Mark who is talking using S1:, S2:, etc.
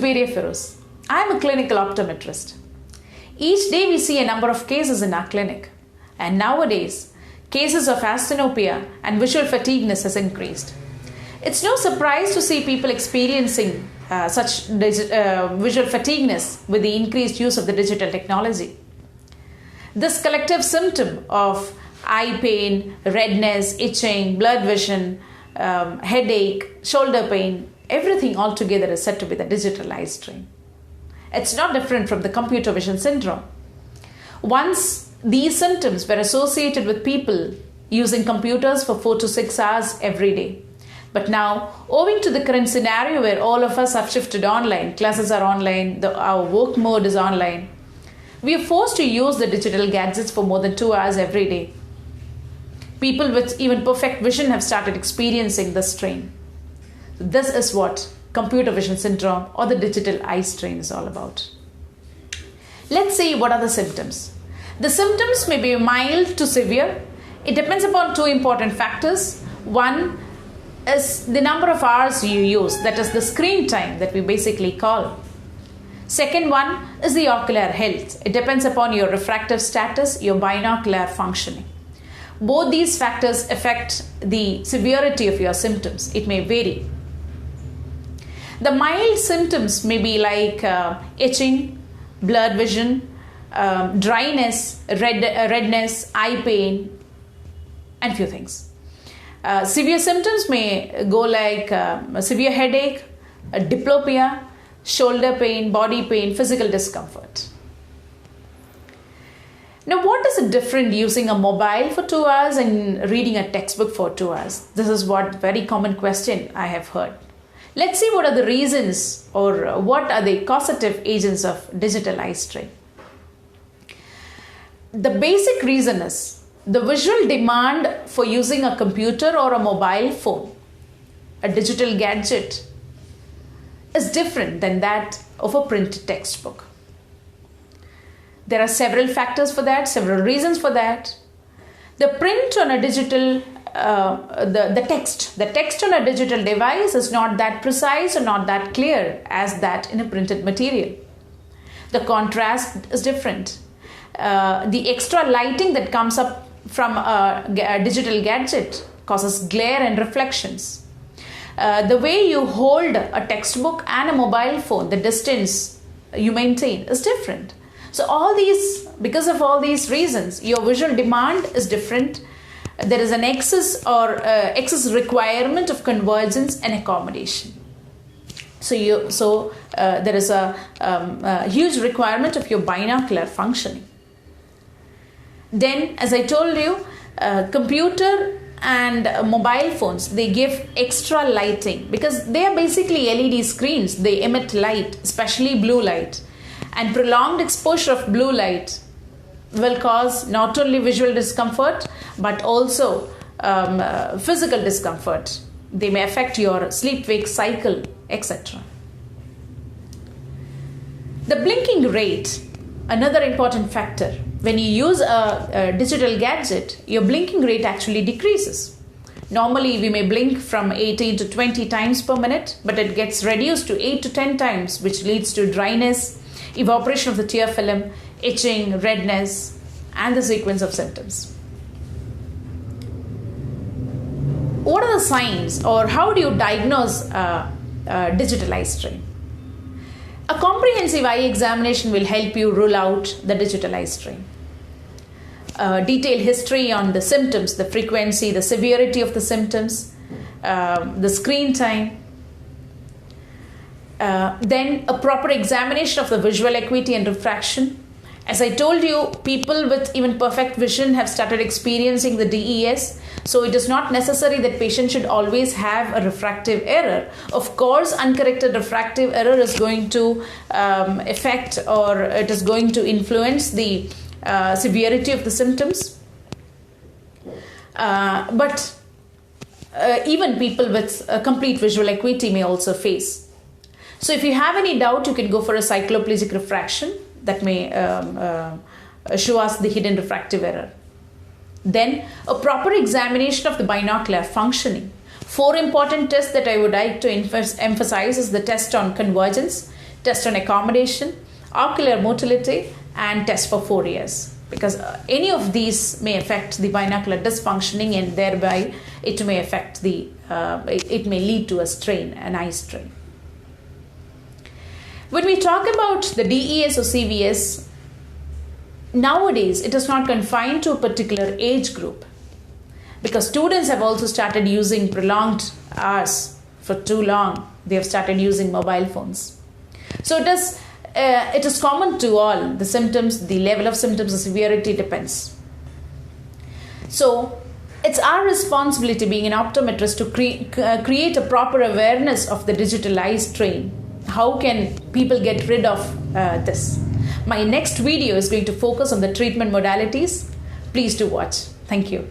S1: Superior Feroz. I am a clinical optometrist. Each day we see a number of cases in our clinic, and nowadays cases of asthenopia and visual fatigueness has increased. It's no surprise to see people experiencing such visual fatigueness with the increased use of the digital technology. This collective symptom of eye pain, redness, itching, blurred vision, headache, shoulder pain, everything altogether is said to be the digital eye strain. It's not different from the computer vision syndrome. Once these symptoms were associated with people using computers for 4 to 6 hours every day. But now, owing to the current scenario where all of us have shifted online, classes are online, our work mode is online, we are forced to use the digital gadgets for more than 2 hours every day. People with even perfect vision have started experiencing the strain. This is what computer vision syndrome or the digital eye strain is all about. Let's see what are the symptoms. The symptoms may be mild to severe. It depends upon two important factors. One is the number of hours you use, that is the screen time that we basically call. Second one is the ocular health. It depends upon your refractive status, your binocular functioning. Both these factors affect the severity of your symptoms. It may vary. The mild symptoms may be like itching, blurred vision, dryness, redness, eye pain, and few things. Severe symptoms may go like severe headache, diplopia, shoulder pain, body pain, physical discomfort. Now, what is the difference using a mobile for 2 hours and reading a textbook for 2 hours? This is what very common question I have heard. Let's see what are the reasons or what are the causative agents of digital eye strain. The basic reason is the visual demand for using a computer or a mobile phone, a digital gadget, is different than that of a printed textbook. There are several factors for that, several reasons for that. The print on a digital, the text on a digital device is not that precise or not that clear as that in a printed material. The contrast is different. The extra lighting that comes up from a digital gadget causes glare and reflections. The way you hold a textbook and a mobile phone, the distance you maintain is different. So because of all these reasons, your visual demand is different. There is an excess requirement of convergence and accommodation. So there is a huge requirement of your binocular functioning. Then, as I told you, computer and mobile phones, they give extra lighting because they are basically LED screens. They emit light, especially blue light. And prolonged exposure of blue light will cause not only visual discomfort but also physical discomfort. They may affect your sleep-wake cycle, etc. The blinking rate, another important factor. When you use a digital gadget, your blinking rate actually decreases. Normally, we may blink from 18 to 20 times per minute, but it gets reduced to 8 to 10 times, which leads to dryness, evaporation of the tear film, itching, redness, and the sequence of symptoms. What are the signs or how do you diagnose digital eye strain? A comprehensive eye examination will help you rule out the digital eye strain. Detailed history on the symptoms, the frequency, the severity of the symptoms, the screen time. Then a proper examination of the visual acuity and refraction. As I told you, people with even perfect vision have started experiencing the DES. So it is not necessary that patients should always have a refractive error. Of course, uncorrected refractive error is going to affect or it is going to influence the severity of the symptoms. But even people with complete visual acuity may also face. So if you have any doubt, you can go for a cycloplegic refraction that may show us the hidden refractive error. Then a proper examination of the binocular functioning. 4 important tests that I would like to emphasize is the test on convergence, test on accommodation, ocular motility, and test for 4 years. Because any of these may affect the binocular dysfunctioning, and thereby it may affect it may lead to a strain, an eye strain. When we talk about the DES or CVS, nowadays it is not confined to a particular age group, because students have also started using prolonged hours for too long. They have started using mobile phones. So it is common to all. The symptoms, the level of symptoms, the severity depends. So it's our responsibility, being an optometrist, to create a proper awareness of the digital eye strain. How can people get rid of this? My next video is going to focus on the treatment modalities. Please do watch. Thank you.